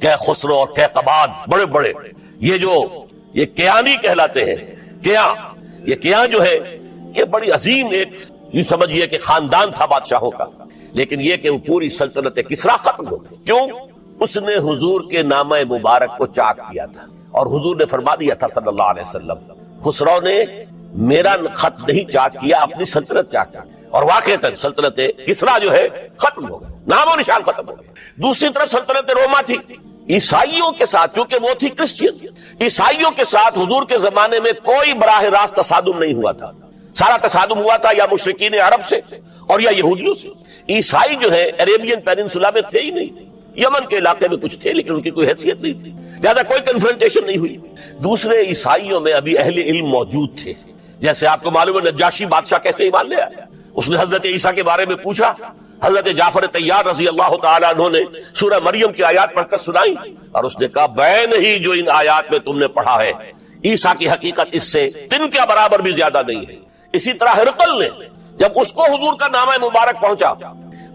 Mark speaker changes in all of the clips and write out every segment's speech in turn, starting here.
Speaker 1: خسرو اور قباد بڑے بڑے یہ کیانی کہلاتے ہیں. یہ کیاں جو ہے یہ بڑی عظیم ایک یہ سمجھیے کہ خاندان تھا بادشاہوں کا، لیکن یہ کہ وہ پوری سلطنت کسرا ختم ہو گئی. کیوں؟ اس نے حضور کے نامہ مبارک کو چاک کیا تھا، اور حضور نے فرما دیا تھا صلی اللہ علیہ وسلم خسرو نے میرا خط نہیں چاک کیا، اپنی سلطنت چاک کیا. اور واقعتاً سلطنت کسرا جو ہے ختم ہو گئی، نام و نشان ختم ہو گیا. دوسری طرف سلطنت روما تھی عیسائیوں کے ساتھ، کیونکہ وہ تھی کرسچین. عیسائیوں کے ساتھ حضور کے زمانے میں کوئی براہ راست تصادم نہیں ہوا تھا. سارا تصادم ہوا تھا یا مشرکین عرب سے اور یا یہودیوں سے. عیسائی جو ہے عربین پیننسولا میں تھے ہی نہیں، یمن کے علاقے میں کچھ تھے لیکن ان کی کوئی حیثیت نہیں تھی، لہذا کوئی کنفرنٹیشن نہیں ہوئی. دوسرے عیسائیوں میں ابھی اہل علم موجود تھے. جیسے آپ کو معلوم ہے نجاشی بادشاہ کیسے ایمان لے آیا. اس نے حضرت عیسیٰ کے بارے میں پوچھا، حضرت جعفر طیار رضی اللہ تعالیٰ عنہ نے سورہ مریم کی آیات پڑھ کر سنائی، اور اس نے کہا بین ہی جو ان آیات میں تم نے پڑھا ہے عیسیٰ کی حقیقت اس سے تن کے برابر بھی زیادہ نہیں ہے. اسی طرح ہرقل نے جب اس کو حضور کا نامہ مبارک پہنچا،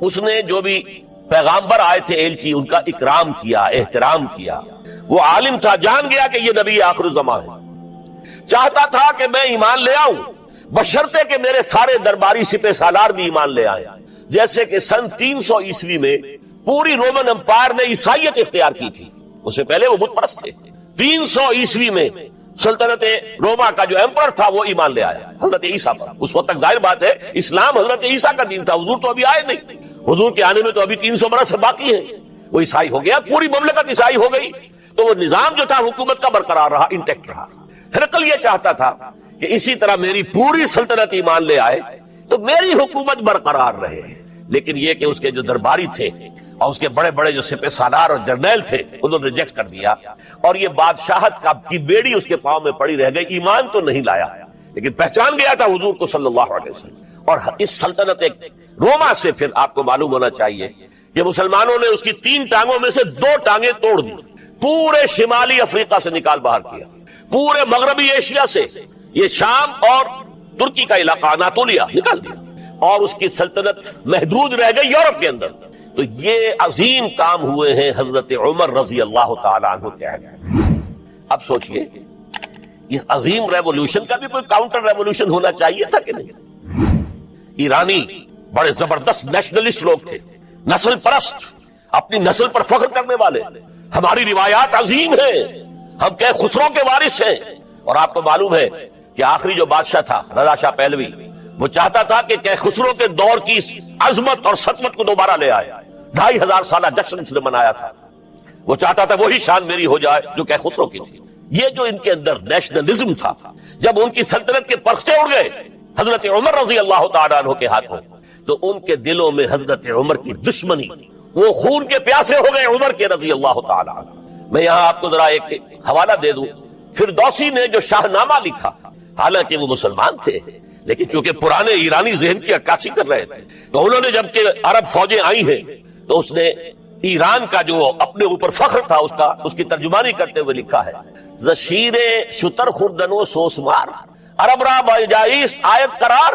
Speaker 1: اس نے جو بھی پیغامبر آئے تھے ایلچی ان کا اکرام کیا، احترام کیا. وہ عالم تھا، جان گیا کہ یہ نبی آخر الزمان ہے. چاہتا تھا کہ میں ایمان لے آؤں بشرطے کہ میرے سارے درباری سپہ سالار بھی ایمان لے آئے. جیسے کہ سن 300 عیسوی میں پوری رومن امپائر نے عیسائیت اختیار کی تھی، اس سے پہلے وہ بت پرست تھے. 300 عیسوی میں سلطنت روما کا جو ایمپرر تھا وہ ایمان لے آیا حضرت عیسیٰ پر. اس وقت تک ظاہر بات ہے اسلام حضرت عیسیٰ کا دین تھا، حضور تو ابھی آئے نہیں. حضور کے آنے میں تو ابھی 300 برس باقی ہیں. وہ عیسائی ہو گیا، پوری مملکت عیسائی ہو گئی، تو وہ نظام جو تھا حکومت کا برقرار رہا، انٹیکٹ رہا. ہرقل یہ چاہتا تھا کہ اسی طرح میری پوری سلطنت ایمان لے آئے تو میری حکومت برقرار رہے. لیکن یہ کہ اس کے جو درباری تھے اور اس کے بڑے بڑے جو سپہ سالار اور جرنیل تھے انہوں نے ریجیکٹ کر دیا، اور یہ بادشاہت کی بیڑی اس کے پاؤں میں پڑی رہ گئی. ایمان تو نہیں لایا لیکن پہچان گیا تھا حضور کو صلی اللہ علیہ وسلم. اور اس سلطنت روما سے پھر آپ کو معلوم ہونا چاہیے کہ مسلمانوں نے اس کی 3 ٹانگوں میں سے 2 ٹانگیں توڑ دی. پورے شمالی افریقہ سے نکال باہر کیا، پورے مغربی ایشیا سے یہ شام اور ترکی کا علاقہ اناطولیہ نکال دیا، اور اس کی سلطنت محدود رہ گئی یورپ کے اندر. تو یہ عظیم کام ہوئے ہیں حضرت عمر رضی اللہ تعالیٰ عنہ کے عہد میں. اب سوچئے اس عظیم ریولوشن کا بھی کوئی کاؤنٹر ریولوشن ہونا چاہیے تھا کہ نہیں. ایرانی بڑے زبردست نیشنلسٹ لوگ تھے، نسل پرست، اپنی نسل پر فخر کرنے والے. ہماری روایات عظیم ہیں، ہم کہ خسرو کے وارث ہیں. اور آپ کو معلوم ہے کہ آخری جو بادشاہ تھا رضا شاہ پہلوی، وہ چاہتا تھا کہ خسرو کے دور کی عظمت اور سطوت کو دوبارہ لے آئے. 2500 سالہ جشن اس نے منایا تھا. وہ چاہتا تھا وہی شان میری ہو جائے جو کہ خسرو کی تھی. یہ جو ان کے اندر نیشنلزم تھا، جب ان کی سلطنت کے پرچے اڑ گئے حضرت عمر رضی اللہ تعالیٰ عنہ کے ہاتھوں، تو ان کے دلوں میں حضرت عمر کی دشمنی، وہ خون کے پیاسے ہو گئے عمر کے رضی اللہ تعالیٰ عنہ. میں یہاں آپ کو ذرا ایک حوالہ دے دوں. فردوسی نے جو شاہ نامہ لکھا، حالانکہ وہ مسلمان تھے لیکن چونکہ پرانے ایرانی ذہن کی عکاسی کر رہے تھے، تو انہوں نے جب کہ عرب فوجیں آئی ہیں تو اس نے ایران کا جو اپنے اوپر فخر تھا اس کی ترجمانی کرتے ہوئے لکھا ہے، زشیر شتر خوردن و سوسمار عرب را بجائیست آیت قرار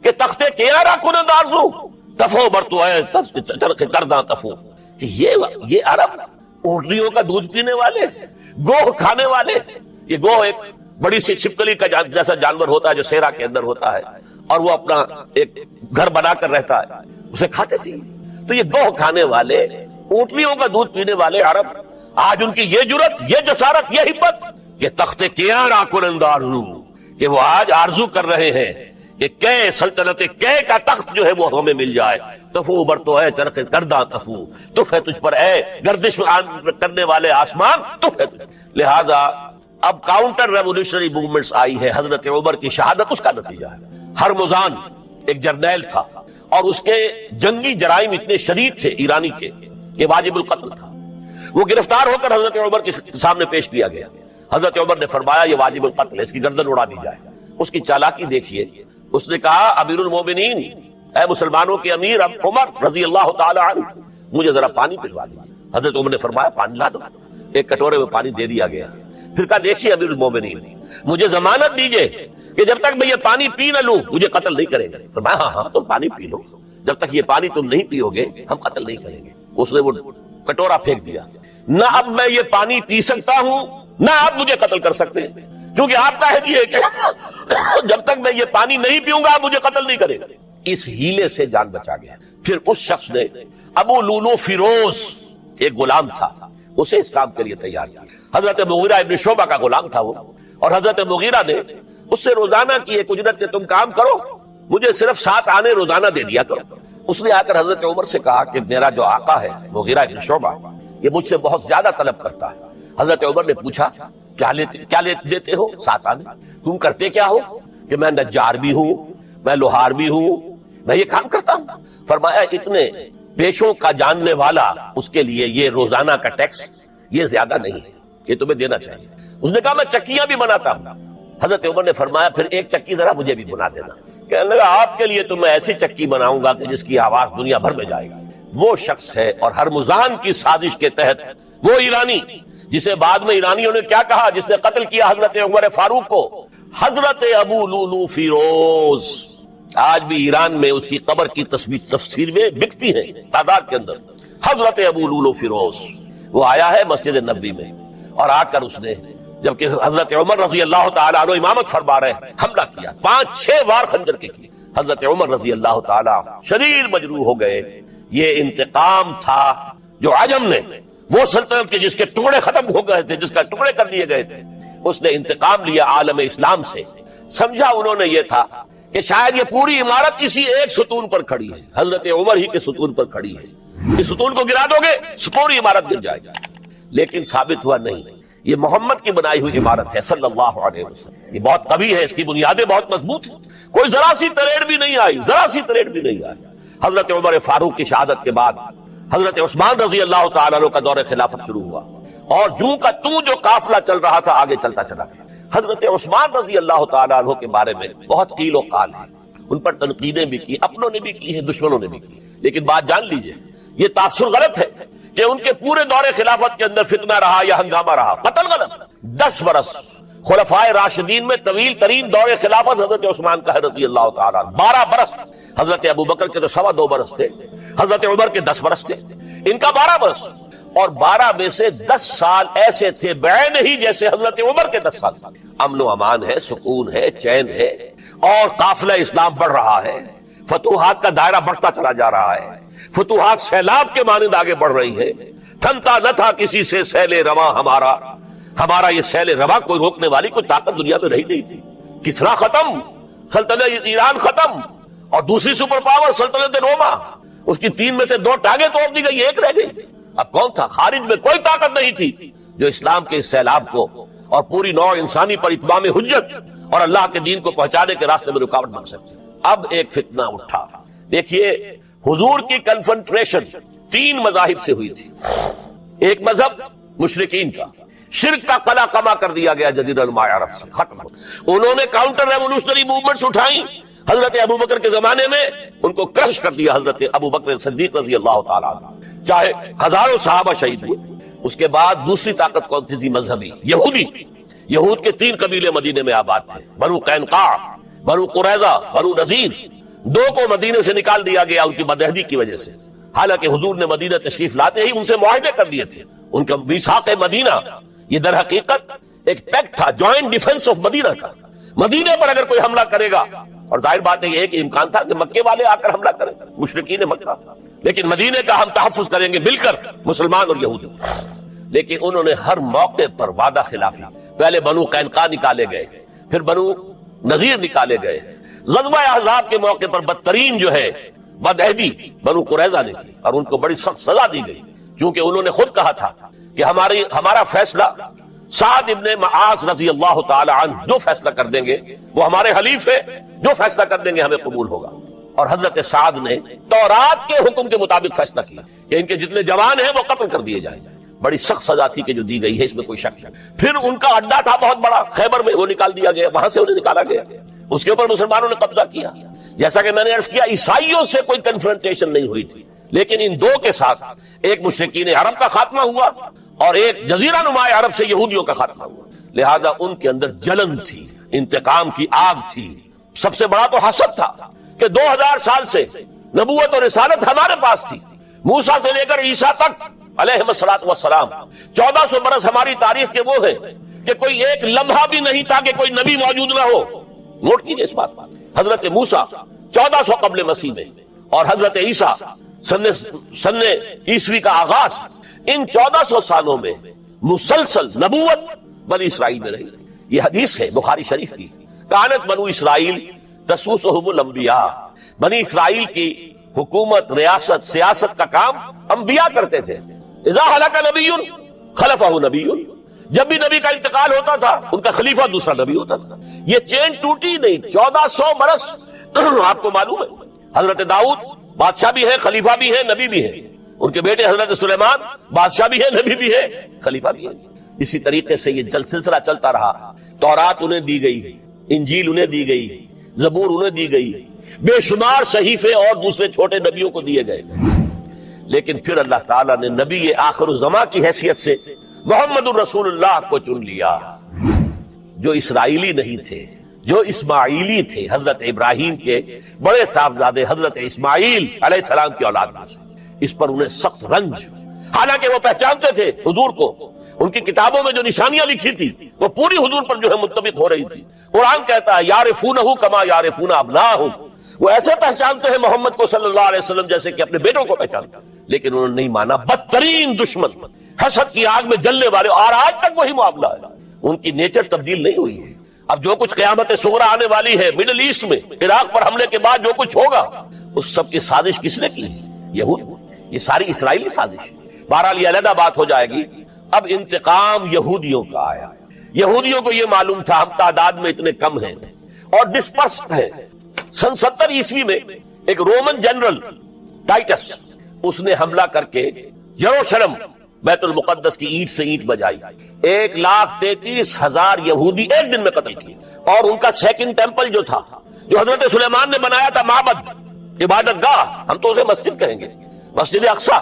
Speaker 1: کہ تخت کیارا کنند آرزو تفو برتو ہے ترک کرداں تفو. کہ یہ عرب اونٹنیوں کا دودھ پینے والے، گوہ کھانے والے. یہ گوہ ایک بڑی سی چھپکلی کا جیسا جانور ہوتا ہے جو صحرا کے اندر ہوتا ہے، اور وہ اپنا ایک گھر بنا کر رہتا ہے، اسے کھاتے تھے. تو یہ گوہ کھانے والے، اونٹنیوں کا دودھ پینے والے عرب، آج ان کی یہ جرت، یہ جسارت، یہ ہمت کہ تخت کیارا کنند آرزو، کہ وہ آج آرزو کر رہے ہیں کہ کہ سلطنت کہ کا تخت جو ہے وہ ہمیں مل جائے. تفو برتو ہے چرخ کرداں تفو، تف ہے تجھ پر اے گردش کرنے والے آسمان، تف ہے تجھ. لہذا اب کاؤنٹر ریولوشنری موومنٹس آئی ہے. حضرت عمر کی شہادت اس کا نتیجہ ہے. ہرمزان ایک جرنیل تھا اور اس کے جنگی جرائم اتنے شدید تھے ایرانی کے کہ واجب القتل تھا. وہ گرفتار ہو کر حضرت عمر کے سامنے پیش کیا گیا. حضرت عمر نے فرمایا یہ واجب القتل ہے، اس کی گردن اڑا دی جائے. اس کی چالاکی دیکھیے. اس نے کہا امیر المومنین، اے مسلمانوں کے امیر عمر رضی اللہ تعالی عنہ، مجھے ذرا پانی پلوا دیجیے. حضرت عمر نے فرمایا پانی لا دو. ایک کٹورے میں پانی دے دیا گیا. پھر کہا دیکھیے امیر المومنین، مجھے ضمانت دیجئے کہ جب تک میں یہ پانی پی نہ لوں مجھے قتل نہیں کریں گے. فرمایا ہاں ہاں تم پانی پی لو، جب تک یہ پانی تم نہیں پیو گے ہم قتل نہیں کریں گے. اس نے وہ کٹورا پھینک دیا. نہ اب میں یہ پانی پی سکتا ہوں نہ آپ مجھے قتل کر سکتے ہیں، کیونکہ آپ کا ہے کہ جب تک میں یہ پانی نہیں پیوں گا آپ مجھے قتل نہیں کرے گا۔ اس ہیلے سے جان بچا گیا۔ پھر اس شخص نے ابو لولو فیروز ایک غلام تھا، اسے اس کام کے لیے تیار کیا۔ حضرت مغیرہ ابن شعبہ کا غلام تھا وہ، اور حضرت مغیرہ نے اس سے روزانہ کی ایک اجرت کہ تم کام کرو، مجھے صرف 7 آنے روزانہ دے دیا کرو۔ اس نے آ کر حضرت عمر سے کہا کہ میرا جو آقا ہے مغیرہ ابن شعبہ یہ مجھ سے بہت زیادہ طلب کرتا ہے۔ حضرت عمر نے پوچھا کیا دیتے ہو؟ 7 آنے۔ تم کرتے کیا ہو؟ کہ میں نجار بھی ہوں، میں لوہار بھی ہوں، میں یہ کام کرتا ہوں۔ فرمایا اتنے پیشوں کا جاننے والا اس کے لیے یہ روزانہ کا ٹیکس یہ زیادہ نہیں ہے، یہ تمہیں دینا چاہیے۔ اس نے کہا میں چکیاں بھی بناتا ہوں۔ حضرت عمر نے فرمایا پھر ایک چکی ذرا مجھے بھی بنا دینا۔ کہنے لگا آپ کے لیے تو میں ایسی چکی بناؤں گا کہ جس کی آواز دنیا بھر میں جائے گا۔ وہ شخص ہے اور ہرمزان کی سازش کے تحت وہ ایرانی جسے بعد میں ایرانیوں نے کیا کہا، جس نے قتل کیا حضرت عمر فاروق کو، حضرت ابو لولو فیروز۔ آج بھی ایران میں اس کی قبر کی تصویریں بکتی ہیں تعداد کے اندر۔ حضرت ابو لولو فیروز وہ آیا ہے مسجد نبوی میں، اور آ کر اس نے جبکہ حضرت عمر رضی اللہ تعالیٰ عنہ امامت فرما رہے ہیں حملہ کیا، 5-6 وار خنجر کے کیے۔ حضرت عمر رضی اللہ تعالیٰ شدید مجروح ہو گئے۔ یہ انتقام تھا جو عجم نے، وہ سلطنت کے جس کے ٹکڑے ختم ہو گئے تھے، جس کا ٹکڑے کر دیے گئے تھے، اس نے انتقام لیا عالم اسلام سے۔ سمجھا انہوں نے یہ تھا کہ شاید یہ پوری عمارت اسی ایک ستون پر کھڑی ہے، حضرت عمر ہی کے ستون پر کھڑی ہے، اس ستون کو گرا دو گے پوری عمارت گر جائے گی۔ لیکن ثابت ہوا نہیں، یہ محمد کی بنائی ہوئی عمارت ہے صلی اللہ علیہ وسلم، یہ بہت قوی ہے، اس کی بنیادیں بہت مضبوط ہیں، کوئی ذرا سی تریڑ بھی نہیں آئی، ذرا سی تریڑ بھی نہیں آئی۔ حضرت عمر فاروق کی شہادت کے بعد حضرت عثمان رضی اللہ تعالیٰ عنہ کا دور خلافت شروع ہوا، اور جو قافلہ چل رہا تھا آگے چلتا چلا گیا۔ حضرت عثمان رضی اللہ تعالیٰ عنہ کے بارے میں بہت قیل و قال ہے، ان پر تنقیدیں بھی کی، اپنوں نے بھی کی ہیں، دشمنوں نے بھی کی، لیکن بات جان لیجئے یہ تاثر غلط ہے کہ ان کے پورے دور خلافت کے اندر فتنہ رہا یا ہنگامہ رہا، قتل غلط۔ 10 برس خلفائے راشدین میں طویل ترین دور خلافت حضرت عثمان کا ہے رضی اللہ تعالیٰ عنہ۔ 12 برس حضرت ابو بکر کے تو 2.25 برس تھے، حضرت عمر کے 10 برس تھے، ان کا 12 برس، اور 12 میں سے 10 سال ایسے تھے بعین ہی جیسے حضرت عمر کے 10 سال تھے۔ امن و امان ہے، سکون ہے، چین ہے، اور قافلہ اسلام بڑھ رہا ہے، فتوحات کا دائرہ بڑھتا چلا جا رہا ہے، فتوحات سیلاب کے مانند آگے بڑھ رہی ہے۔ تھمتا نہ تھا کسی سے سیل رواں ہمارا یہ سیل رواں کوئی روکنے والی کوئی طاقت دنیا میں رہی نہیں تھی۔ کسرا ختم، سلطنت ایران ختم، اور دوسری سپر پاور سلطنت روما، اس کی 3 میں سے 2 ٹانگیں توڑ دی گئی، 1 رہ گئی۔ اب کون تھا؟ خارج میں کوئی طاقت نہیں تھی جو اسلام کے اس سیلاب کو اور پوری نوع انسانی پر اتمام حجت اور اللہ کے دین کو پہنچانے کے راستے میں رکاوٹ بن سکتی۔ اب ایک فتنہ اٹھا۔ دیکھیے حضور کی کنفنٹریشن 3 مذاہب سے ہوئی تھی۔ ایک مذہب مشرکین کا، شرک کا قلع کما کر دیا گیا جزیرہ نما عرب سے، ختم ہو۔ انہوں نے کاؤنٹر ریولوشنری موومنٹس اٹھائیں، حضرت ابو بکر کے زمانے میں ان کو کرش کر دیا حضرت ابو بکر صدیق رضی اللہ تعالیٰ عنہ، چاہے ہزاروں صحابہ شہید ہوئے۔ اس کے بعد دوسری طاقت کون تھی؟ مذہبی یہودی۔ یہود کے 3 قبیلے مدینے میں آباد تھے، بنو قینقاع، بنو قریظہ، بنو نذیر۔ 2 کو مدینے سے نکال دیا گیا ان کی بدعہدی کی وجہ سے، حالانکہ حضور نے مدینہ تشریف لاتے ہی ان سے معاہدے کر دیے تھے۔ ان کا میثاق مدینہ یہ در حقیقت ایک پیکٹ تھا، جوائنٹ ڈیفنس آف مدینہ کا۔ مدینے پر اگر کوئی حملہ کرے گا، اور ظاہر بات ہے یہ ایک امکان تھا کہ مکے والے آ کر حملہ کریں، مشرکین مکہ، لیکن مدینے کا ہم تحفظ کریں گے مل کر مسلمان اور یہودی۔ لیکن انہوں نے ہر موقع پر وعدہ خلافی، پہلے بنو قینقاع نکالے گئے، پھر بنو نذیر نکالے گئے، غزوہ احزاب کے موقع پر بدترین جو ہے بدعہدی بنو قریظہ نے کی، اور ان کو بڑی سخت سزا دی گئی، کیونکہ انہوں نے خود کہا تھا کہ ہمارا فیصلہ سعد ابن معاذ رضی اللہ تعالی عنہ جو فیصلہ کر دیں گے وہ ہمارے حلیف ہے، جو فیصلہ کر دیں گے ہمیں قبول ہوگا۔ اور حضرت سعد نے تورات کے حکم کے مطابق فیصلہ کیا کہ ان کے جتنے جوان ہیں وہ قتل کر دیے جائیں۔ بڑی سخت سزا تھی کہ جو دی گئی ہے، اس میں کوئی شک نہیں۔ پھر ان کا اڈا تھا بہت بڑا خیبر میں، وہ نکال دیا گیا، وہاں سے انہیں نکالا گیا، اس کے اوپر مسلمانوں نے قبضہ کیا۔ جیسا کہ میں نے عرض کیا عیسائیوں سے کوئی کنفرنٹیشن نہیں ہوئی تھی، لیکن ان 2 کے ساتھ ایک مشرکین عرب کا خاتمہ ہوا اور ایک جزیرہ نما عرب سے یہودیوں کا خاتمہ ہوا۔ لہذا ان کے اندر جلن تھی، انتقام کی آگ تھی۔ سب سے بڑا تو حسد تھا کہ 2000 سال سے نبوت اور رسالت ہمارے پاس تھی، موسیٰ سے لے کر عیسیٰ تک علیہم الصلوۃ والسلام 1400 برس ہماری تاریخ کے وہ ہیں کہ کوئی ایک لمحہ بھی نہیں تھا کہ کوئی نبی موجود نہ ہو. نوٹ کیجئے اس بات. حضرت موسیٰ 1400 قبل مسیح میں اور حضرت عیسیٰ سن عیسوی کا آغاز، ان 1400 سالوں میں مسلسل نبوت بنی اسرائیل میں رہی. یہ حدیث ہے بخاری شریف کی، کانت بنو اسرائیل تسوسہم الانبیاء. بنی اسرائیل کی حکومت، ریاست، سیاست کا کام انبیاء کرتے تھے. اذا ہلک نبی خلفہ نبی، جب بھی نبی کا انتقال ہوتا تھا ان کا خلیفہ دوسرا نبی ہوتا تھا. یہ چین ٹوٹی نہیں. 1400 برس آپ کو معلوم ہے حضرت داؤد بادشاہ بھی ہے، خلیفہ بھی ہے، نبی بھی ہے. ان کے بیٹے حضرت سلیمان بادشاہ بھی ہے، نبی بھی ہے، خلیفہ بھی ہے. اسی طریقے سے یہ سلسلہ چلتا رہا. تورات انہیں دی گئی، انجیل انہیں دی گئی، زبور انہیں دی گئی، بے شمار صحیفے اور دوسرے چھوٹے نبیوں کو دیے گئے. لیکن پھر اللہ تعالیٰ نے نبی آخر الزماں کی حیثیت سے محمد الرسول اللہ کو چن لیا، جو اسرائیلی نہیں تھے، جو اسماعیلی تھے. حضرت ابراہیم کے بڑے صاحبزادے حضرت اسماعیل علیہ السلام کی اولاد میں سے. اس پر انہیں سخت رنج، حالانکہ وہ پہچانتے تھے حضور کو. ان کی کتابوں میں جو نشانیاں لکھی تھی وہ پوری حضور پر جو ہے متفق ہو رہی تھی. قرآن کہتا ہے یعرفونہ کما یعرفون ابناءہم، وہ ایسے پہچانتے ہیں محمد کو صلی اللہ علیہ وسلم جیسے کہ اپنے بیٹوں کو پہچانتے. لیکن انہوں نے نہیں مانا. بدترین دشمن، حسد کی آگ میں جلنے والے، اور آج تک وہی معاملہ ہے. ان کی نیچر تبدیل نہیں ہوئی ہے. اب جو کچھ قیامت صغریٰ آنے والی ہے مڈل ایسٹ میں، عراق پر حملے کے بعد جو کچھ ہوگا، اس سب کی سازش کس نے کی ہے؟ یہود. یہ ساری اسرائیلی سازش. بہرحال یہ علیحدہ بات ہو جائے گی. اب انتقام یہودیوں کا آیا. یہودیوں کو یہ معلوم تھا ہم تعداد میں اتنے کم ہیں اور ڈسپرسڈ ہیں. سن 70 عیسوی میں ایک رومن جنرل ٹائٹس، اس نے حملہ کر کے یروشلم بیت المقدس کی اینٹ سے اینٹ بجائی. 1,33,000 یہودی ایک دن میں قتل کیے. اور ان کا سیکنڈ ٹیمپل جو تھا، جو حضرت سلیمان نے بنایا تھا، معبد، عبادت گاہ، ہم تو اسے مسجد کہیں گے، مسجد اقصیٰ،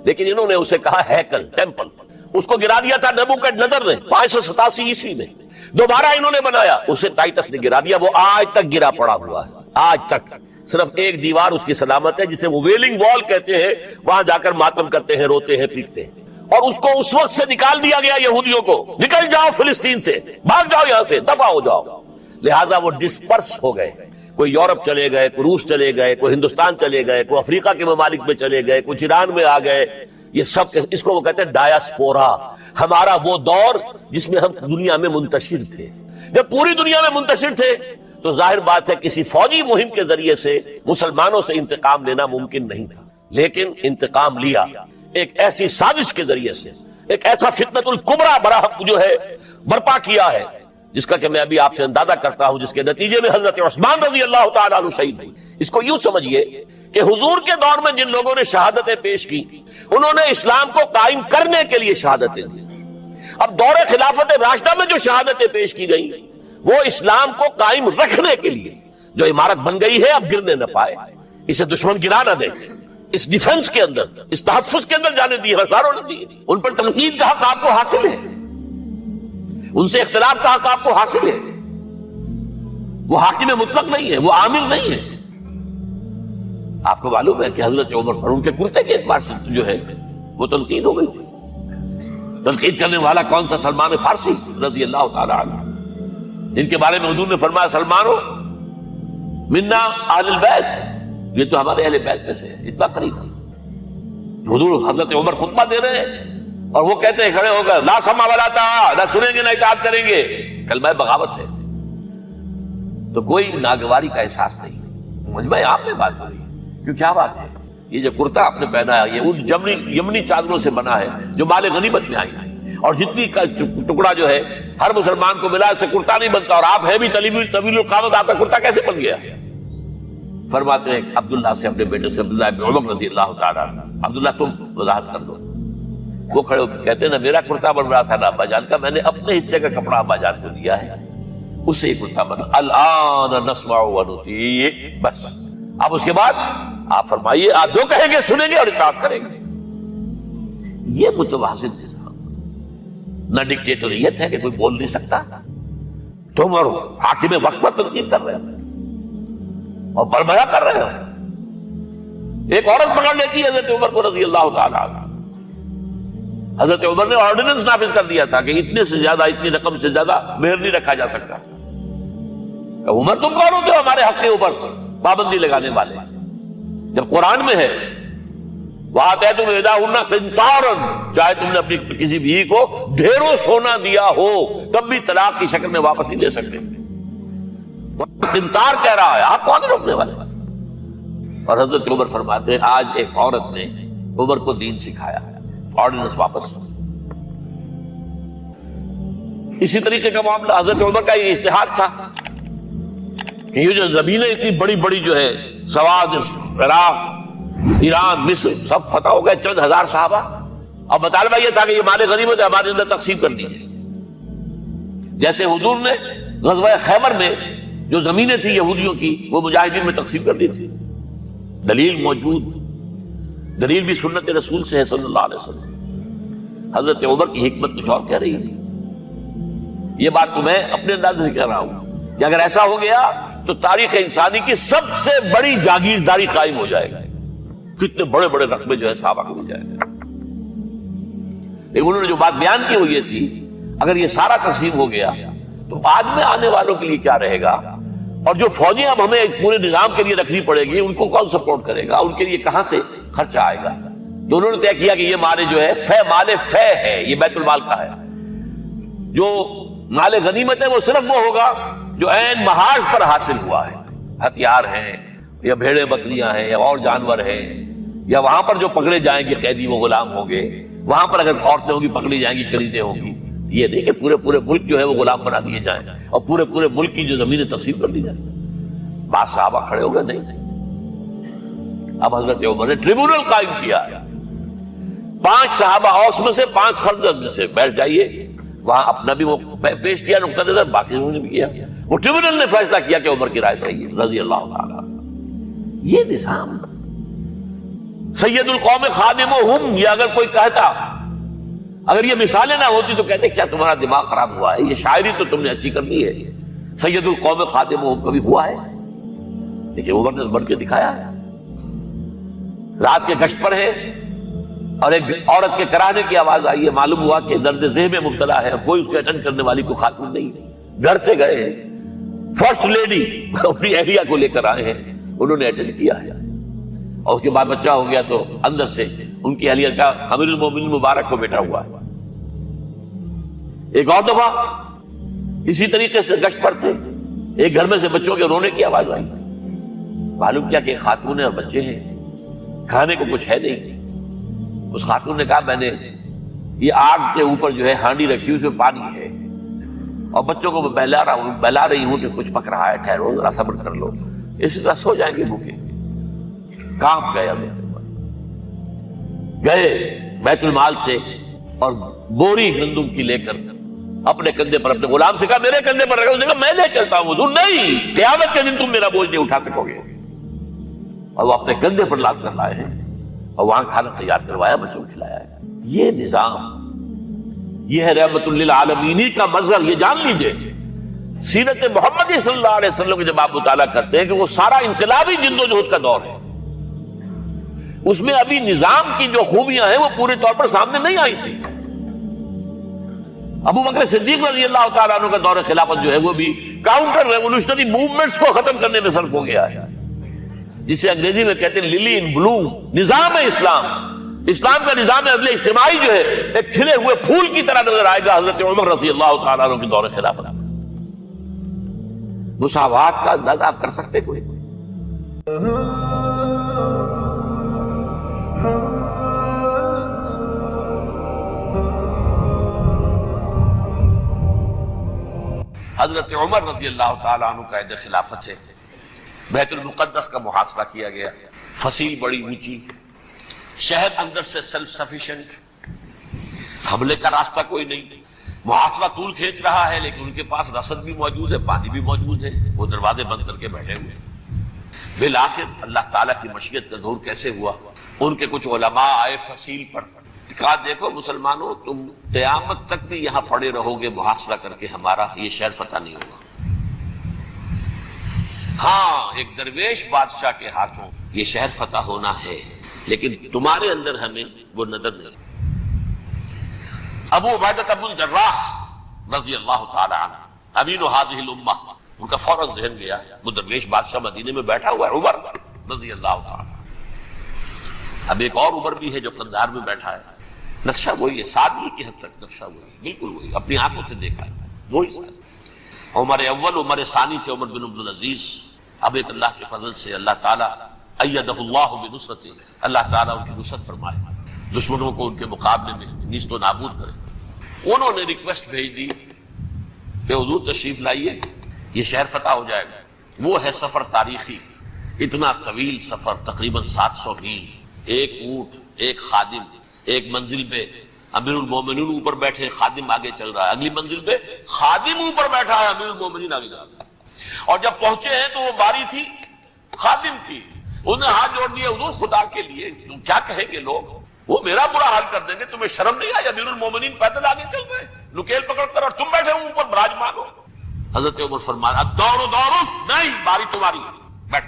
Speaker 1: لیکن انہوں نے اسے کہا ہیکل، ٹیمپل. اس کو گرا دیا تھا نبوکڈنیزر نے 587 عیسوی میں. دوبارہ انہوں نے بنایا، اسے ٹائٹس نے گرا دیا. وہ آج تک گرا پڑا ہوا ہے. آج تک صرف ایک دیوار اس کی سلامت ہے جسے وہ ویلنگ وال کہتے ہیں. وہاں جا کر ماتم کرتے ہیں، روتے ہیں، پیٹتے ہیں. اور اس کو اس وقت سے نکال دیا گیا یہودیوں کو، نکل جاؤ فلسطین سے، بھاگ جاؤ یہاں سے، دفع ہو جاؤ. لہذا وہ ڈسپرس ہو گئے. کوئی یورپ چلے گئے، کوئی روس چلے گئے، کوئی ہندوستان چلے گئے، کوئی افریقہ کے ممالک میں چلے گئے، کچھ ایران میں آ گئے. یہ سب، اس کو وہ کہتے ہیں ڈایاسپورا. ہمارا وہ دور جس میں ہم دنیا میں منتشر تھے. جب پوری دنیا میں منتشر تھے تو ظاہر بات ہے کسی فوجی مہم کے ذریعے سے مسلمانوں سے انتقام لینا ممکن نہیں تھا. لیکن انتقام لیا ایک ایسی سازش کے ذریعے سے. ایک ایسا فتنۃ الکبریٰ براہ جو ہے برپا کیا ہے، جس کا کہ میں ابھی آپ سے اندازہ کرتا ہوں، جس کے نتیجے میں حضرت عثمان رضی اللہ تعالیٰ عنہ شہید ہوئی. اس کو یوں سمجھیے کہ حضور کے دور میں جن لوگوں نے شہادتیں پیش کی، انہوں نے اسلام کو قائم کرنے کے لیے شہادتیں دی. اب دور خلافت راشدہ میں جو شہادتیں پیش کی گئی وہ اسلام کو قائم رکھنے کے لیے. جو عمارت بن گئی ہے اب گرنے نہ پائے، اسے دشمن گرا نہ دے، اس ڈیفنس کے اندر، اس تحفظ کے اندر جانے دی، ہزاروں نے دی. ان پر تنقید کا حق آپ کو حاصل ہے، ان سے اختلاف کا حق آپ کو حاصل ہے. وہ حاکم مطلق نہیں ہے، وہ عامل نہیں ہے. آپ کو معلوم ہے کہ حضرت عمر پر ان کے کرتے کے اعتبار سے جو ہے وہ تنقید ہو گئی تھی. تنقید کرنے والا کون تھا؟ سلمان فارسی رضی اللہ تعالی عنہ. ان کے بارے میں حضور نے فرمایا سلمانو منا اہل البیت، یہ تو ہمارے اہل بیت میں سے اتنا قریب تھی. حضور حضرت عمر خطبہ دے رہے ہیں اور وہ کہتے ہیں کھڑے ہو کر لا سمع ولا طاعہ، نہ سنیں گے نہ اطاعت کریں گے. کلمہ بغاوت ہے. تو کوئی ناگواری کا احساس نہیں. مجمع عام میں بات ہو رہی ہے. کیوں کیا بات ہے؟ یہ جو کرتا آپ نے پہنا ہے یہ ان یمنی چادروں سے بنا ہے جو مال غنیمت میں آئی ہے. اور جتنی کا ٹکڑا جو ہے ہر مسلمان کو ملا، اس سے کرتا نہیں بنتا. اور آپ ہے بھی طویل القامت، آپ کا کرتا کیسے بن گیا؟ فرماتے ہیں عبداللہ سے، اپنے بیٹے سے، عبداللہ ابن عمر رضی اللہ تعالیٰ عنہ، عبداللہ تم وضاحت کر دو. وہ کھڑے ہو کہتے ہیں نہ میرا کرتا بن رہا تھا نہ ابا جان کا، میں نے اپنے حصے کا کپڑا ابا جان کو دیا ہے، اس سے ہی کرتا بنا. الآن نسمع ونطیع. بس اب اس کے بعد آپ فرمائیے، آپ جو کہیں گے سنیں گے اور اطاعت کریں گے. یہ متوازن نظام، نہ ڈکٹیٹریت ہے کہ کوئی بول نہیں سکتا. تم اور حاکم وقت پر تنقید کر رہے ہو اور بربرا کر رہے ہو. ایک عورت پکڑ لیتی ہے حضرت عمر کو رضی اللہ تعالیٰ عنہ، حضرت عمر نے آرڈیننس نافذ کر دیا تھا کہ اتنے سے زیادہ، اتنی رقم سے زیادہ مہر نہیں رکھا جا سکتا. کہ عمر تم کون ہوتے ہو ہمارے حق کے اوپر پابندی لگانے والے؟ جب قرآن میں ہے وَآتَيْتُمْ إِحْدَاهُنَّ قِنْطَارًا، چاہے تم نے اپنی کسی بیوی کو ڈھیروں سونا دیا ہو تب بھی طلاق کی شکل میں واپس نہیں دے سکتے. قنطار کہہ رہا ہے، آپ کون روکنے والے؟ اور حضرت عمر فرماتے ہیں آج ایک عورت نے عمر کو دین سکھایا، آرڈیننس واپس. اسی طریقے کا معاملہ حضرت عمر کا یہ اجتہاد تھا کہ یہ جو زمینیں اتنی بڑی بڑی جو ہے، سواد، عراق، ایران، مصر سب فتح ہو گئے، چند ہزار صحابہ. اب مطالبہ یہ تھا کہ یہ مال غنیمت ہے ہمارے اندر تقسیم کر دیجیے. جیسے حضور نے غزوہ خیبر میں جو زمینیں تھیں یہودیوں کی وہ مجاہدین میں تقسیم کر دی تھی. دلیل موجود، دلیل بھی سنت رسول سے ہے صلی اللہ علیہ وسلم. حضرت عمر کی حکمت کچھ اور کہہ رہی ہے. یہ بات تو میں اپنے انداز سے کہہ رہا ہوں کہ اگر ایسا ہو گیا تو تاریخ انسانی کی سب سے بڑی جاگیرداری قائم ہو جائے گی. کتنے بڑے بڑے رقبے جو ہے صحابہ کو مل جائے گا. لیکن انہوں نے جو بات بیان کی وہ یہ تھی اگر یہ سارا تقسیم ہو گیا تو بعد میں آنے والوں کے لیے کیا رہے گا، اور جو فوجیں اب ہمیں پورے نظام کے لیے رکھنی پڑے گی ان کو کون سپورٹ کرے گا، ان کے لیے کہاں سے خرچہ آئے گا. تو انہوں نے طے کیا کہ یہ مال جو ہے مال فے ہے، یہ بیت المال کا ہے. جو مال غنیمت ہے وہ صرف وہ ہوگا جو عین محاذ پر حاصل ہوا ہے، ہتھیار ہیں یا بھیڑیں بکریاں ہیں یا اور جانور ہیں، یا وہاں پر جو پکڑے جائیں گے قیدی وہ غلام ہوں گے، وہاں پر اگر عورتیں ہوں گی پکڑی جائیں گی، خریدیں ہوں گی. یہ نہیں کہ پورے ملک جو ہے وہ غلام بنا دیے جائیں اور پورے ملک کی جو زمینیں تقسیم کر دی جائیں. بعض صحابہ کھڑے ہو گئے نہیں. اب حضرت عمر نے ٹریبونل قائم کیا، 5 صحابہ اوس میں سے 5 خزرج میں سے بیٹھ جائیے. وہاں اپنا بھی وہ پیش کیا نقطہ نظر، باقی نے بھی کیا. وہ ٹریبونل نے فیصلہ کیا کہ عمر کی رائے صحیح ہے رضی اللہ تعالیٰ. یہ نظام سید القوم خادمہم، یہ اگر کوئی کہتا، اگر یہ مثالیں نہ ہوتی تو کہتے کیا تمہارا دماغ خراب ہوا ہے، یہ شاعری تو تم نے اچھی کر لی ہے. سید القوم خادمہم کبھی ہوا ہے؟ لیکن عمر نے بن کے دکھایا ہے. رات کے گشت پر ہے اور ایک عورت کے کراہنے کی آواز آئی ہے، معلوم ہوا کہ درد ذہن میں مبتلا ہے، کوئی اس کو اٹینڈ کرنے والی کوئی خاتون نہیں. گھر سے گئے ہیں، فرسٹ لیڈی اپنی اہلیہ کو لے کر آئے ہیں، انہوں نے اٹینڈ کیا ہے. اور اس کے بعد بچہ ہو گیا تو اندر سے ان کی اہلیہ کا امیر المومنین مبارک کو بیٹا ہوا ہے. ایک اور دفعہ اسی طریقے سے گشت پر تھے، ایک گھر میں سے بچوں کے رونے کی آواز آئی. معلوم کیا کہ خاتون اور بچے ہیں، کھانے کو کچھ ہے نہیں. اس خاتون نے کہا میں نے یہ آگ کے اوپر جو ہے ہانڈی رکھی، اس میں پانی ہے اور بچوں کو میں بہلا رہی ہوں کہ کچھ پک رہا ہے، ٹھہرو ذرا صبر کر لو، اسی طرح سو جائیں گے بھوکے. کانپ گئے گئے بیت المال سے اور بوری گندم کی لے کر اپنے کندھے پر اپنے غلام سے کہا میرے کندھے پر رکھا. اس نے کہا میں لے چلتا ہوں حضور. نہیں، قیامت کے دن تم میرا بوجھ نہیں اٹھا سکو گے. اور وہ اپنے کندھے پر لاد کر لائے ہیں اور وہاں کھانا تیار کروایا، بچوں کو کھلایا ہے. یہ نظام، یہ ہے رحمت للعالمین کا مظہر. یہ جان لیجئے سیرت محمدی صلی اللہ علیہ وسلم کے جب آپ مطالعہ کرتے ہیں کہ وہ سارا انقلابی جدوجہد کا دور ہے، اس میں ابھی نظام کی جو خوبیاں ہیں وہ پورے طور پر سامنے نہیں آئی تھی. ابو بکر صدیق رضی اللہ تعالیٰ عنہ کا دور خلافت جو ہے وہ بھی کاؤنٹر ریولوشنری موومنٹس کو ختم کرنے میں صرف ہو گیا ہے، جسے انگریزی میں کہتے ہیں للی ان بلوم. نظام اسلام، اسلام کا نظام عدل اجتماعی جو ہے ایک کھلے ہوئے پھول کی طرح نظر آئے گا حضرت عمر رضی اللہ تعالیٰ عنہ کے دور خلافت. مساوات کا اندازہ آپ کر سکتے کوئی؟ حضرت عمر رضی اللہ تعالیٰ عنہ کا عہد خلافت ہے. بیت المقدس کا محاصرہ کیا گیا، فصیل بڑی اونچی، شہر اندر سے سیلف سفیشینٹ، حملے کا راستہ کوئی نہیں. محاصرہ طول کھینچ رہا ہے لیکن ان کے پاس رسد بھی موجود ہے، پانی بھی موجود ہے، وہ دروازے بند کر کے بیٹھے ہوئے. بالآخر اللہ تعالیٰ کی مشیت کا ظہور کیسے ہوا؟ ان کے کچھ علماء آئے فصیل پر، کہا دیکھو مسلمانوں تم قیامت تک بھی یہاں پڑے رہو گے محاصرہ کر کے، ہمارا یہ شہر فتح نہیں ہوگا. ہاں ایک درویش بادشاہ کے ہاتھوں یہ شہر فتح ہونا ہے، لیکن تمہارے اندر ہمیں وہ نظر نہیں. ابو عبیدہ بن الجراح رضی اللہ تعالی عنہ امین هذه الامہ، ان کا فوراً ذہن گیا وہ درویش بادشاہ مدینے میں بیٹھا ہوا ہے عمر رضی اللہ تعالی عنہ۔ اب ایک اور عمر بھی ہے جو قندھار میں بیٹھا ہے، نقشہ وہی ہے، سادگی کی حد تک نقشہ وہی، بالکل وہی، اپنی آنکھوں سے دیکھا ہے وہی سادگی۔ عمر اول عمر ثانی تھے عمر بن عبدالعزیز۔ اب ایک اللہ کے فضل سے اللہ تعالیٰ ایدہ اللہ بنصرتہ، اللہ تعالیٰ ان کی نصرت فرمائے، دشمنوں کو ان کے مقابلے میں نیست و نابود کرے۔ انہوں نے ریکویسٹ بھیج دی کہ حضور تشریف لائیے، یہ شہر فتح ہو جائے گا۔ وہ ہے سفر تاریخی، اتنا طویل سفر، تقریباً 700 میل، ایک اونٹ، ایک خادم، ایک منزل پہ امیر المومنین اوپر بیٹھے، خادم آگے چل رہا ہے، اگلی منزل پہ خادم اوپر بیٹھا ہے، امیر المومنین آگے جا رہا ہے۔ اور جب پہنچے ہیں تو وہ باری تھی خادم کی، انہوں نے ہاتھ جوڑ دیے، حضور خدا کے لیے تم کیا کہیں گے لوگ، وہ میرا برا حال کر دیں گے، تمہیں شرم نہیں آئی؟ امیر المومنین پیدل آگے چل رہے ہیں نکیل پکڑ کر، اور تم بیٹھے ہو اوپر براجمان ہو۔ حضرت عمر فرمایا الدور دور، نہیں باری تمہاری، بیٹھ۔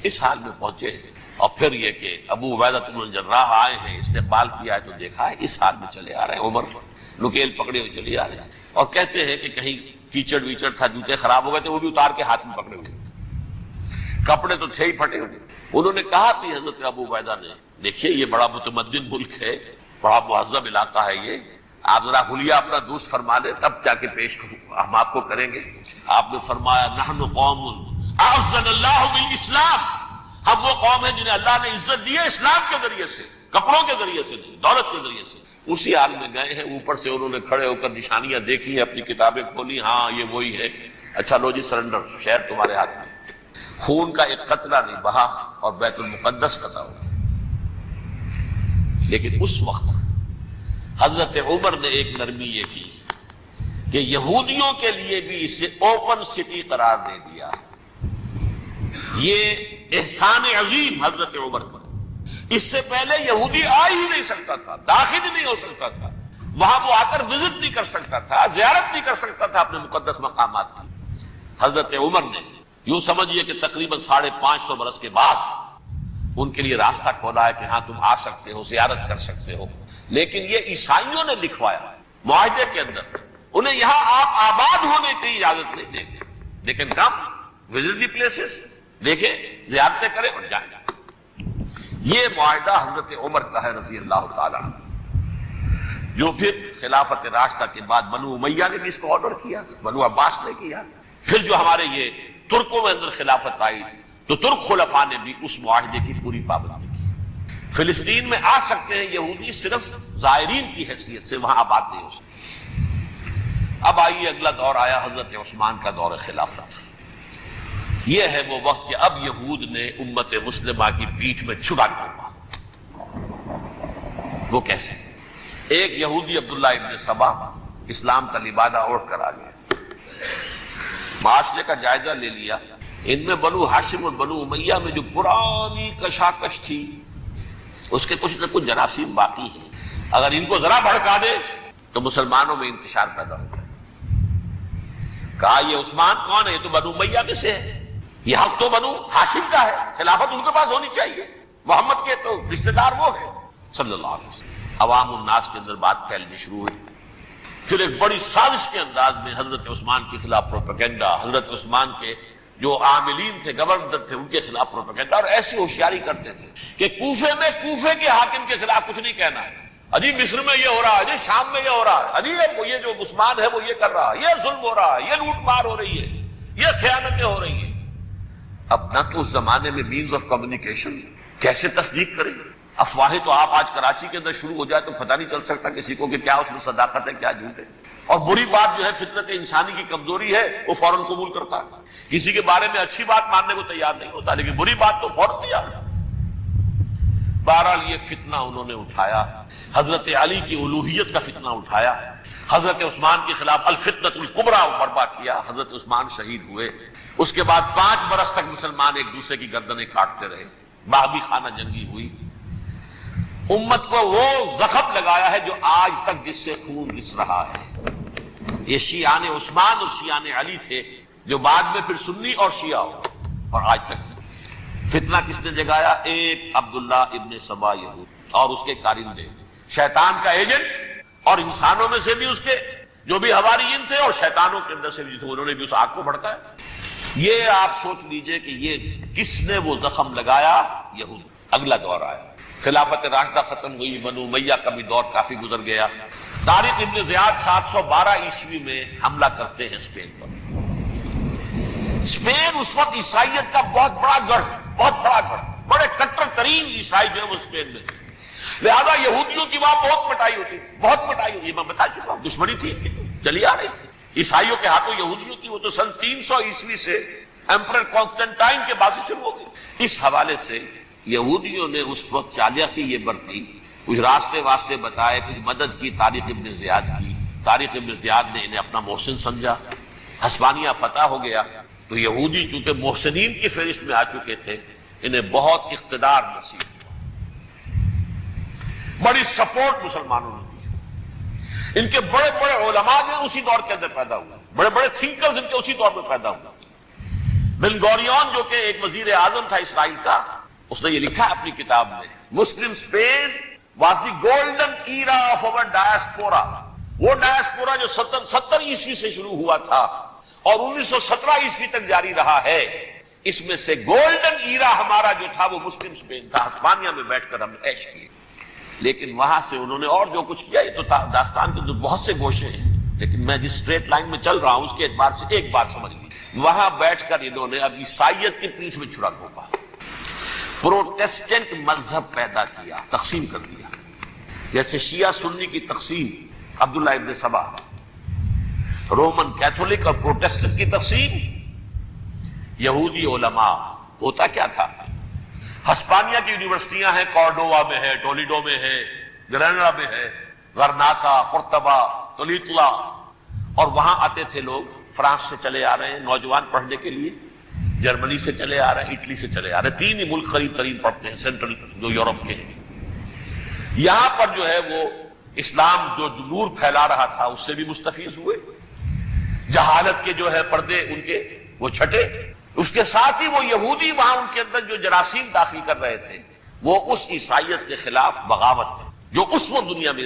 Speaker 1: اس حال میں پہنچے ہیں، اور پھر یہ کہ ابو عبیدہ بن الجراح آئے ہیں، استقبال کیا ہے تو دیکھا ہے، اس حال میں چلے آ رہے ہیں، عمر نکیل پکڑے ہوئے چلے آ رہے ہیں، اور کہتے ہیں کہ کہیں کیچڑ ویچڑ تھا، جوتے خراب ہو گئے تھے، وہ بھی اتار کے ہاتھ میں پکڑے ہوئے، کپڑے تو تھے ہی پھٹے ہوئے۔ انہوں نے کہا کہ حضرت ابو عبیدہ نے، دیکھیے یہ بڑا متمدن ملک ہے، بڑا مہذب علاقہ ہے یہ، آپ ذرا حلیہ اپنا دوست فرما لیں تب جا کے پیش ہم آپ کو کریں گے۔ آپ نے فرمایا نحن قوم اعزنا اللہ بالاسلام، ہم وہ قوم ہیں جنہیں اللہ نے عزت دی ہے اسلام کے ذریعے سے، کپڑوں کے ذریعے سے نہیں، دولت کے ذریعے سے۔ اسی حال میں گئے ہیں، اوپر سے انہوں نے کھڑے ہو کر نشانیاں دیکھی ہیں، اپنی کتابیں کھولی، ہاں یہ وہی ہے، اچھا لو جی سرنڈر، شہر تمہارے ہاتھ میں۔ خون کا ایک قطرہ نہیں بہا اور بیت المقدس فتح ہو گیا۔ لیکن اس وقت حضرت عمر نے ایک نرمی یہ کی کہ یہودیوں کے لیے بھی اسے اوپن سٹی قرار دے دیا۔ یہ احسان عظیم حضرت عمر کا، اس سے پہلے یہودی آ ہی نہیں سکتا تھا، داخل ہی نہیں ہو سکتا تھا، وہاں وہ آ کر وزٹ نہیں کر سکتا تھا، زیارت نہیں کر سکتا تھا اپنے مقدس مقامات کی۔ حضرت عمر نے یوں سمجھیے کہ تقریباً 550 برس کے بعد ان کے لیے راستہ کھولا ہے کہ ہاں تم آ سکتے ہو، زیارت کر سکتے ہو۔ لیکن یہ عیسائیوں نے لکھوایا معاہدے کے اندر، انہیں یہاں آپ آباد ہونے کی اجازت نہیں دیں گے، لیکن کم وزٹ دی پلیسز، دیکھیں زیارتیں کریں اور جائیں۔ یہ معاہدہ حضرت عمر کا ہے رضی اللہ تعالیٰ عنہ، جو پھر خلافت راشدہ کے بعد بنو امیہ نے بھی اس کو آرڈر کیا، بنو عباس نے کیا، پھر جو ہمارے یہ ترکوں میں اندر خلافت آئی تو ترک خلفاء نے بھی اس معاہدے کی پوری پابندی کی۔ فلسطین میں آ سکتے ہیں یہودی صرف زائرین کی حیثیت سے، وہاں آباد نہیں ہو سکتے۔ اب آئیے اگلا دور آیا حضرت عثمان کا دور خلافت۔ یہ ہے وہ وقت کہ اب یہود نے امت مسلمہ کی پیٹھ میں چھڑا ڈالا۔ وہ کیسے؟ ایک یہودی عبداللہ ابن سبا اسلام کا لبادہ اوڑھ کر آ گیا، معاشرے کا جائزہ لے لیا، ان میں بنو ہاشم اور بنو امیہ میں جو پرانی کشاکش تھی اس کے کچھ نہ کچھ جراثیم باقی ہیں، اگر ان کو ذرا بھڑکا دے تو مسلمانوں میں انتشار پیدا ہو جائے۔ کہا یہ عثمان کون ہے؟ یہ تو بنو امیہ میں سے ہے، یہ حق تو بنو ہاشم کا ہے، خلافت ان کے پاس ہونی چاہیے، محمد کے تو رشتہ دار وہ ہے صلی اللہ علیہ وسلم۔ عوام الناس کے اندر بات پھیلنی شروع ہوئی، پھر ایک بڑی سازش کے انداز میں حضرت عثمان کے خلاف پروپیگنڈا، حضرت عثمان کے جو عاملین تھے، گورنر تھے، ان کے خلاف پروپیگنڈا، اور ایسی ہوشیاری کرتے تھے کہ کوفے میں کوفے کے حاکم کے خلاف کچھ نہیں کہنا ہے، اجی مصر میں یہ ہو رہا ہے، اجی شام میں یہ ہو رہا ہے، اجی یہ جو عثمان ہے وہ یہ کر رہا ہے، یہ ظلم ہو رہا ہے، یہ لوٹ مار ہو رہی ہے، یہ خیانتیں ہو رہی ہیں۔ اب نہ تو اس زمانے میں مینز آف کمیونیکیشن، کیسے تصدیق کریں؟ افواہیں تو آپ آج کراچی کے اندر شروع ہو جائے تو پتہ نہیں چل سکتا کسی کو کہ کیا اس میں صداقت ہے کیا جھوٹ ہے، اور بری بات جو ہے فطرت انسانی کی کمزوری ہے وہ فوراً قبول کرتا ہے، کسی کے بارے میں اچھی بات ماننے کو تیار نہیں ہوتا لیکن بری بات تو فوراً تیار ہے۔ بہرحال یہ فتنہ انہوں نے اٹھایا، حضرت علی کی الوہیت کا فتنہ اٹھایا، حضرت عثمان کے خلاف الفتنۃ الکبریٰ برپا کیا، حضرت عثمان شہید ہوئے۔ اس کے بعد 5 برس تک مسلمان ایک دوسرے کی گردنیں کاٹتے رہے، باہمی خانہ جنگی ہوئی، امت کو وہ زخم لگایا ہے جو آج تک جس سے خون رس رہا ہے۔ یہ شیعان عثمان اور شیعان علی تھے جو بعد میں پھر سنی اور شیعہ ہو، اور آج تک فتنہ کس نے جگایا؟ ایک عبداللہ ابن سبا یہود اور اس کے کارندے شیطان کا ایجنٹ، اور انسانوں میں سے بھی اس کے جو بھی حواریین تھے اور شیطانوں کے اندر سے بھی تھے، انہوں نے بھی اس آگ کو بھڑکایا۔ یہ آپ سوچ لیجئے کہ یہ کس نے وہ زخم لگایا؟ یہود۔ اگلا دور آیا، خلافت راشدہ ختم ہوئی، بنو امیہ کا بھی دور کافی گزر گیا۔ طارق ابن زیاد 712 عیسوی میں حملہ کرتے ہیں اسپین پر۔ اسپین اس وقت عیسائیت کا بہت بڑا گڑھ، بڑے کٹر ترین عیسائی جو ہے وہ اسپین میں تھے، لہذا یہودیوں کی وہاں بہت پٹائی ہوتی تھی، بہت پٹائی ہوئی، میں بتا چکا ہوں، دشمنی تھی چلی آ رہی تھی عیسائیوں کے ہاتھوں یہودیوں کی۔ وہ تو سن 300 عیسوی سے ایمپرر کانسٹنٹائن کے بعد سے شروع ہو گئی۔ اس حوالے سے یہودیوں نے اس وقت چالاکی یہ برتی، کچھ راستے واسطے بتائے، کچھ مدد کی طارق ابن زیاد کی۔ طارق ابن زیاد نے انہیں اپنا محسن سمجھا، ہسپانیہ فتح ہو گیا تو یہودی چونکہ محسنین کی فہرست میں آ چکے تھے، انہیں بہت اقتدار نصیب ہوا، بڑی سپورٹ مسلمانوں نے دی۔ ان کے بڑے بڑے علماء جو اسی دور کے اندر پیدا ہوئے، بڑے بڑے تھنکرز ان کے اسی دور میں پیدا ہوئے۔ بن گوریون جو کہ ایک وزیر اعظم تھا اسرائیل کا، اس نے یہ لکھا اپنی کتاب میں، Muslim Spain was the golden era of our diaspora. وہ ڈائسپورا جو 70 عیسوی سے شروع ہوا تھا اور 1917 عیسوی تک جاری رہا ہے، اس میں سے گولڈن ایرا ہمارا جو تھا وہ مسلم اسپین تھا۔ ہسپانیہ میں بیٹھ کر ہم نے عیش کیے، لیکن وہاں سے انہوں نے اور جو کچھ کیا، یہ تو داستان کے بہت سے گوشے ہیں، لیکن میں جس اسٹریٹ لائن میں چل رہا ہوں اس کے اعتبار سے ایک بات سمجھ لی، وہاں بیٹھ کر انہوں نے اب عیسائیت کی پیٹھ میں چھڑا گھونپا، پروٹیسٹنٹ مذہب پیدا کیا، تقسیم کر دیا، جیسے شیعہ سنی کی تقسیم عبداللہ ابن سبا، رومن کیتھولک اور پروٹیسٹنٹ کی تقسیم یہودی علماء۔ ہوتا کیا تھا، ہسپانیہ کی یونیورسٹیاں ہیں، کارڈووا میں ہے، ٹولیڈو میں ہے، گریناڈا میں ہے، غرناطہ، قرطبہ، تولیتلا، اور وہاں آتے تھے لوگ، فرانس سے چلے آ رہے ہیں نوجوان پڑھنے کے لیے، جرمنی سے چلے آ رہے ہیں، اٹلی سے چلے آ رہے ہیں، 3 ہی ملک قریب ترین پڑھتے ہیں سینٹرل جو یورپ کے ہیں۔ یہاں پر جو ہے وہ اسلام جو نور پھیلا رہا تھا اس سے بھی مستفیض ہوئے، جہالت کے جو ہے پردے ان کے وہ چھٹے، اس کے ساتھ ہی وہ یہودی وہاں ان کے اندر جو جراثیم داخل کر رہے تھے وہ اس عیسائیت کے خلاف بغاوت جو اس وقت دنیا میں